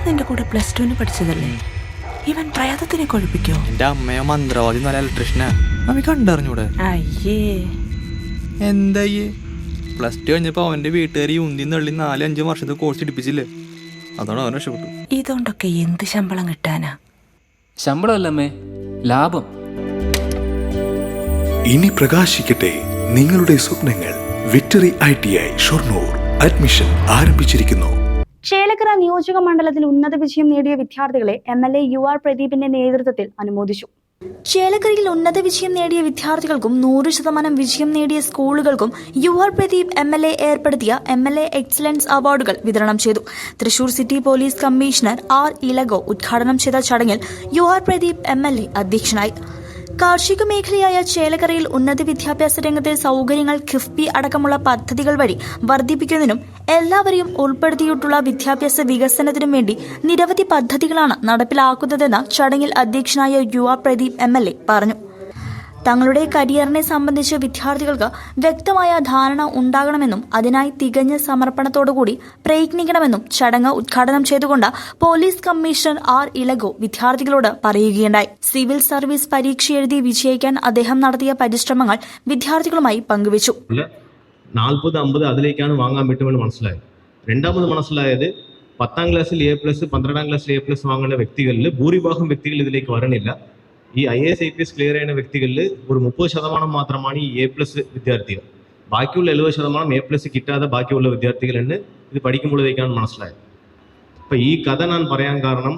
ഇവൻ നിന്റെ കൂടെ +2 പഠിച്ചതല്ലേ? ഇവൻ പ്രേതത്തിനെ കൊഴിപ്പിക്കോ? എന്റെ അമ്മയോ മന്ത്രവാദി നല്ല ഇലക്ട്രീഷ്യനാ. അവ കണ്ടറിഞ്ഞൂടെ? അയ്യേ എന്തായേ +2 കഴിഞ്ഞപ്പോ അവന്റെ വീട്ടുകാരി ഉന്തി നള്ളി 4-5 വർഷത്തെ കോഴ്സ് ഇടിപ്പിച്ചില്ലേ? അതാണ് അവൻ രക്ഷപ്പെട്ടു. ഇതുകൊണ്ടൊക്കെ എന്ത് ശമ്പളം കിട്ടാനാ? ശമ്പളമല്ലമ്മേ, ലാഭം. ഇനി പ്രകാശിക്കട്ടെ നിങ്ങളുടെ സ്വപ്നങ്ങൾ. വിക്ടറി ITI ഷൊർണൂർ അഡ്മിഷൻ ആരംഭിച്ചിരിക്കുന്നു. ചേലക്കര നിയോജക മണ്ഡലത്തിൽ ഉന്നത വിജയം നേടിയ വിദ്യാർത്ഥികളെ MLA UR പ്രദീപിന്റെ നേതൃത്വത്തിൽ അനുമോദിച്ചു. ചേലക്കരയിൽ ഉന്നത വിജയം നേടിയ വിദ്യാർത്ഥികൾക്കും 100% വിജയം നേടിയ സ്കൂളുകൾക്കും UR പ്രദീപ് MLA ഏർപ്പെടുത്തിയ MLA എക്സലൻസ് അവാർഡുകൾ വിതരണം ചെയ്തു. Thrissur city police commissioner R ഇലഗോ ഉദ്ഘാടനം ചെയ്ത ചടങ്ങിൽ UR പ്രദീപ് MLA അധ്യക്ഷനായി. കാർഷിക മേഖലയായ ചേലക്കരയിൽ ഉന്നത വിദ്യാഭ്യാസ രംഗത്തെ സൗകര്യങ്ങൾ കിഫ്ബി അടക്കമുള്ള പദ്ധതികൾ വഴി വർദ്ധിപ്പിക്കുന്നതിനും എല്ലാവരെയും ഉൾപ്പെടുത്തിയിട്ടുള്ള വിദ്യാഭ്യാസ വികസനത്തിനും വേണ്ടി നിരവധി പദ്ധതികളാണ് നടപ്പിലാക്കുന്നതെന്ന് ചടങ്ങിൽ അധ്യക്ഷനായ UR പ്രദീപ് MLA പറഞ്ഞു. തങ്ങളുടെ കരിയറിനെ സംബന്ധിച്ച് വിദ്യാർത്ഥികൾക്ക് വ്യക്തമായ ധാരണ ഉണ്ടാകണമെന്നും അതിനായി തികഞ്ഞ സമർപ്പണത്തോടുകൂടി പ്രയത്നിക്കണമെന്നും ചടങ്ങ് ഉദ്ഘാടനം ചെയ്തുകൊണ്ട് പോലീസ് കമ്മീഷണർ R ഇലഗോ വിദ്യാർത്ഥികളോട് പറയുകയുണ്ടായി. സിവിൽ സർവീസ് പരീക്ഷ എഴുതി വിജയിക്കാൻ അദ്ദേഹം നടത്തിയ പരിശ്രമങ്ങൾ വിദ്യാർത്ഥികളുമായി പങ്കുവച്ചു. 40-50 അതിലേക്കാണ് വാങ്ങാൻ പറ്റുമെന്ന് മനസ്സിലായത്. രണ്ടാമത് മനസ്സിലായത് 10ാം ക്ലാസ്സിൽ A+, 12ാം ക്ലാസ്സിൽ A+ വാങ്ങുന്ന വ്യക്തികളിൽ ഭൂരിഭാഗം വ്യക്തികൾ ഇതിലേക്ക് വരണില്ല. ഈ IAS IPS ക്ലിയർ ചെയ്യുന്ന വ്യക്തികളിൽ ഒരു 30% മാത്രമാണ് ഈ A+ വിദ്യാർത്ഥികൾ. ബാക്കിയുള്ള 70% A+ കിട്ടാതെ ബാക്കിയുള്ള വിദ്യാർത്ഥികൾ എന്ന് ഇത് പഠിക്കുമ്പോഴേക്കാണ് മനസ്സിലായത്. അപ്പം ഈ കഥ ഞാൻ പറയാൻ കാരണം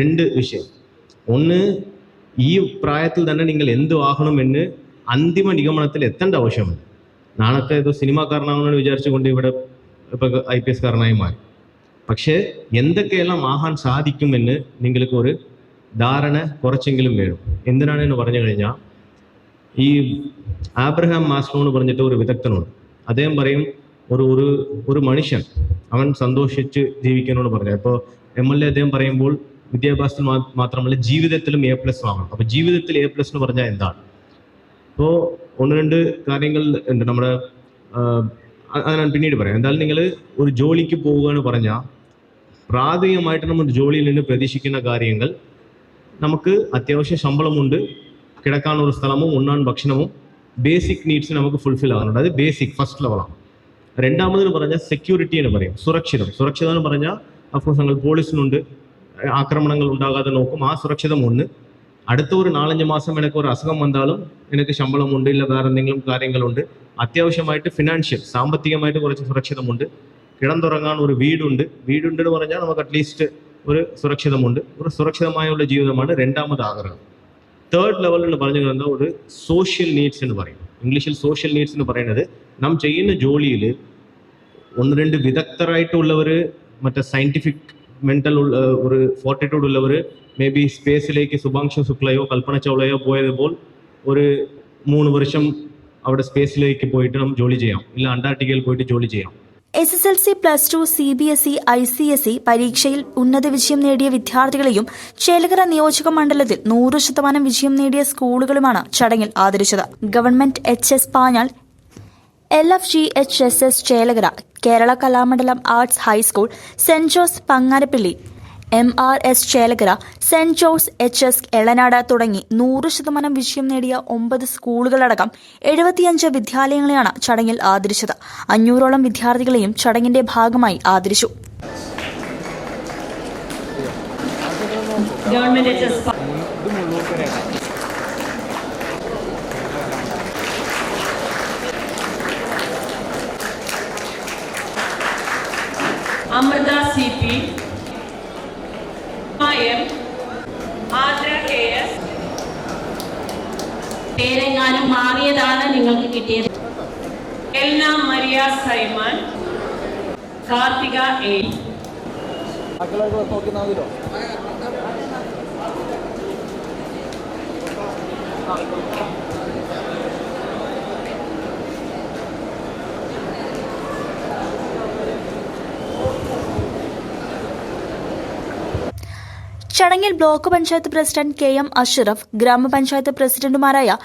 2 വിഷയം. ഒന്ന്, ഈ പ്രായത്തിൽ തന്നെ നിങ്ങൾ എന്ത് ആകണമെന്ന് അന്തിമ നിഗമനത്തിൽ എത്തേണ്ട ആവശ്യമില്ല. നാളത്തെ ഇത് സിനിമാക്കാരനാണെന്ന് വിചാരിച്ചുകൊണ്ട് ഇവിടെ ഇപ്പം IPS കാരനായി മാറി. പക്ഷേ എന്തൊക്കെയെല്ലാം ആകാൻ സാധിക്കുമെന്ന് നിങ്ങൾക്ക് ഒരു ധാരണ കുറച്ചെങ്കിലും വേണം. എന്തിനാണെന്ന് പറഞ്ഞു കഴിഞ്ഞാൽ, ഈ ആബ്രഹാം മാസ്ലോ എന്ന് പറഞ്ഞിട്ട് ഒരു വിദഗ്ധനുണ്ട്. അദ്ദേഹം പറയും ഒരു മനുഷ്യൻ അവൻ സന്തോഷിച്ച് ജീവിക്കണമെന്ന് പറഞ്ഞു. ഇപ്പോൾ MLA അദ്ദേഹം പറയുമ്പോൾ വിദ്യാഭ്യാസത്തിൽ മാത്രമല്ല ജീവിതത്തിലും A+ വാങ്ങണം. അപ്പോൾ ജീവിതത്തിൽ A+ എന്ന് പറഞ്ഞാൽ എന്താണ്? ഇപ്പോൾ 1-2 കാര്യങ്ങൾ ഉണ്ട് നമ്മുടെ, അത് ഞാൻ പിന്നീട് പറയാം. എന്തായാലും നിങ്ങൾ ഒരു ജോലിക്ക് പോവുക എന്ന് പറഞ്ഞാൽ പ്രാഥമികമായിട്ട് നമ്മൾ ജോലിയിൽ നിന്ന് പ്രതീക്ഷിക്കുന്ന കാര്യങ്ങൾ, നമുക്ക് അത്യാവശ്യം ശമ്പളമുണ്ട്, കിടക്കാനൊരു സ്ഥലവും ഉണ്ണാൻ ഭക്ഷണവും, ബേസിക് നീഡ്സ് നമുക്ക് ഫുൾഫിൽ ആകുന്നുണ്ട്. അത് ബേസിക് ഫസ്റ്റ് ലെവലാണ്. രണ്ടാമതെന്ന് പറഞ്ഞാൽ സെക്യൂരിറ്റി എന്ന് പറയും, സുരക്ഷിതം എന്ന് പറഞ്ഞാൽ അഫ്കോഴ്സ് ഞങ്ങൾ പോലീസിനുണ്ട്, ആക്രമണങ്ങൾ ഉണ്ടാകാതെ നോക്കും, ആ സുരക്ഷിതം ഒന്ന്. അടുത്ത ഒരു 4-5 മാസം എനിക്ക് ഒരു അസുഖം വന്നാലും എനിക്ക് ശമ്പളമുണ്ട്, ഇല്ല വേറെ എന്തെങ്കിലും കാര്യങ്ങളുണ്ട്. അത്യാവശ്യമായിട്ട് ഫിനാൻഷ്യൽ സാമ്പത്തികമായിട്ട് കുറച്ച് സുരക്ഷിതമുണ്ട്. കിടന്നുറങ്ങാൻ ഒരു വീടുണ്ടെന്ന് പറഞ്ഞാൽ നമുക്ക് അറ്റ്ലീസ്റ്റ് ഒരു സുരക്ഷിതമുണ്ട്. ഒരു സുരക്ഷിതമായുള്ള ജീവിതമാണ് രണ്ടാമത് ആഗ്രഹം. തേർഡ് ലെവൽ എന്ന് പറഞ്ഞു കഴിഞ്ഞാൽ ഒരു സോഷ്യൽ നീഡ്സ് എന്ന് പറയും. ഇംഗ്ലീഷിൽ സോഷ്യൽ നീഡ്സ് എന്ന് പറയുന്നത് നാം ചെയ്യുന്ന ജോലിയിൽ 1-2 വിദഗ്ധരായിട്ടുള്ളവർ, മറ്റേ സയൻറ്റിഫിക് മെൻ്റൽ ഒരു ഫോർട്ടിറ്റ്യൂഡ് ഉള്ളവർ, മേ ബി സ്പേസിലേക്ക് സുഭാംശു ശുക്ലയോ കൽപ്പന ചൗളയോ പോയതുപോൽ ഒരു 3 വർഷം അവിടെ സ്പേസിലേക്ക് പോയിട്ട് നാം ജോലി ചെയ്യാം, ഇല്ല അന്റാർട്ടിക്കയിൽ പോയിട്ട് ജോലി ചെയ്യാം. SSLC, +2, CBSE, ICSE പരീക്ഷയിൽ ഉന്നത വിജയം നേടിയ വിദ്യാർത്ഥികളെയും ചേലക്കര നിയോജക മണ്ഡലത്തിൽ 100% വിജയം നേടിയ സ്കൂളുകളുമാണ് ചടങ്ങിൽ ആദരിച്ചത്. ഗവൺമെന്റ് HS പാഞ്ഞാൽ, LFGHSS Chelakkara, Kerala Kalamandalam arts high school, saint Jose Pangarappilly, MRS Chelakkara, saint Jose HS Elanad തുടങ്ങി 100% വിജയം നേടിയ 9 സ്കൂളുകളടക്കം 75 വിദ്യാലയങ്ങളെയാണ് ചടങ്ങിൽ ആദരിച്ചത്. 500ഓളം വിദ്യാർത്ഥികളെയും ചടങ്ങിന്റെ ഭാഗമായി ആദരിച്ചു. അമൃത CP, ആദ്ര KS, പേരെങ്ങാനും മാറിയതാണ് നിങ്ങൾക്ക് കിട്ടിയത്. എൽന മരിയ സൈമൺ, കാർത്തിക A. ചടങ്ങിൽ block panchayat president KM Ashraf, ഗ്രാമപഞ്ചായത്ത് പ്രസിഡന്റുമാരായ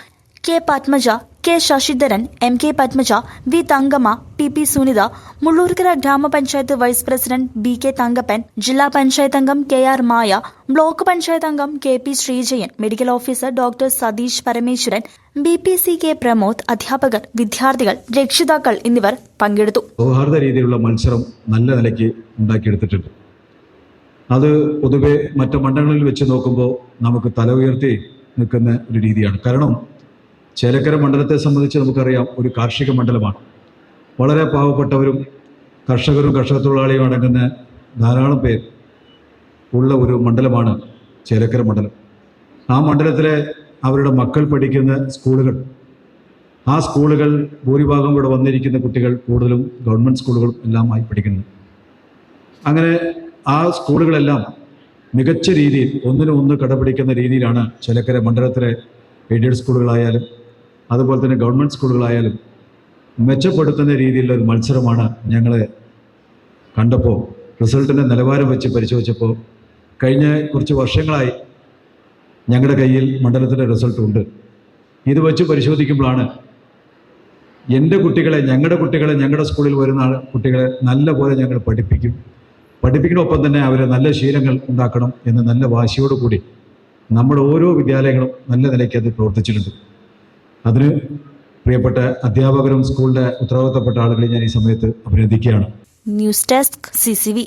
K Padmaja, K Sasidharan, M K Padmaja, V Thankamma, P P Sunitha, Mullurkara ഗ്രാമപഞ്ചായത്ത് vice president B K Thankappan, ജില്ലാ പഞ്ചായത്ത് അംഗം K R Maya, block panchayat അംഗം K P Sreejayan, medical officer doctor Satheesh Parameswaran, B P C K Pramod, അധ്യാപകർ, വിദ്യാർത്ഥികൾ, രക്ഷിതാക്കൾ എന്നിവർ പങ്കെടുത്തു. സൗഹാർദ്ദ രീതിയിലുള്ള മത്സരം നല്ല നിലയ്ക്ക് ഉണ്ടാക്കിയെടുത്തിട്ടുണ്ട്. അത് പൊതുവെ മറ്റു മണ്ഡലങ്ങളിൽ വെച്ച് നോക്കുമ്പോൾ നമുക്ക് തല ഉയർത്തി നിൽക്കുന്ന ഒരു രീതിയാണ്. കാരണം ചേലക്കര മണ്ഡലത്തെ സംബന്ധിച്ച് നമുക്കറിയാം, ഒരു കാർഷിക മണ്ഡലമാണ്. വളരെ പാവപ്പെട്ടവരും കർഷകരും കർഷക തൊഴിലാളിയും അടങ്ങുന്ന ധാരാളം പേർ ഉള്ള ഒരു മണ്ഡലമാണ് ചേലക്കര മണ്ഡലം. ആ മണ്ഡലത്തിലെ അവരുടെ മക്കൾ പഠിക്കുന്ന സ്കൂളുകൾ, ആ സ്കൂളുകൾ ഭൂരിഭാഗം ഇവിടെ വന്നിരിക്കുന്ന കുട്ടികൾ കൂടുതലും ഗവൺമെൻറ് സ്കൂളുകളും എല്ലാമായി പഠിക്കുന്നു. അങ്ങനെ ആ സ്കൂളുകളെല്ലാം മികച്ച രീതിയിൽ ഒന്നിനൊന്ന് കടപിടിക്കുന്ന രീതിയിലാണ് ചേലക്കര മണ്ഡലത്തിലെ എയ്ഡഡ് സ്കൂളുകളായാലും അതുപോലെ തന്നെ ഗവൺമെൻറ് സ്കൂളുകളായാലും മെച്ചപ്പെടുത്തുന്ന രീതിയിലുള്ള ഒരു മത്സരമാണ് ഞങ്ങൾ കണ്ടപ്പോൾ, റിസൾട്ടിൻ്റെ നിലവാരം വെച്ച് പരിശോധിച്ചപ്പോൾ കഴിഞ്ഞ കുറച്ച് വർഷങ്ങളായി ഞങ്ങളുടെ കയ്യിൽ മണ്ഡലത്തിൻ്റെ റിസൾട്ട് ഉണ്ട്. ഇത് വെച്ച് പരിശോധിക്കുമ്പോഴാണ് എൻ്റെ കുട്ടികളെ, ഞങ്ങളുടെ സ്കൂളിൽ വരുന്ന കുട്ടികളെ നല്ല പോലെ ഞങ്ങൾ പഠിപ്പിക്കണമൊപ്പം തന്നെ അവരെ നല്ല ശീലങ്ങൾ ഉണ്ടാക്കണം എന്ന് നല്ല വാശിയോടുകൂടി നമ്മുടെ ഓരോ വിദ്യാലയങ്ങളും നല്ല നിലയ്ക്ക് അത് പ്രവർത്തിച്ചിട്ടുണ്ട്. അതിന് പ്രിയപ്പെട്ട അധ്യാപകരും സ്കൂളിൻ്റെ ഉത്തരവാദിത്തപ്പെട്ട ആളുകളെ ഞാൻ ഈ സമയത്ത് അഭിനന്ദിക്കുകയാണ്. News desk CCV.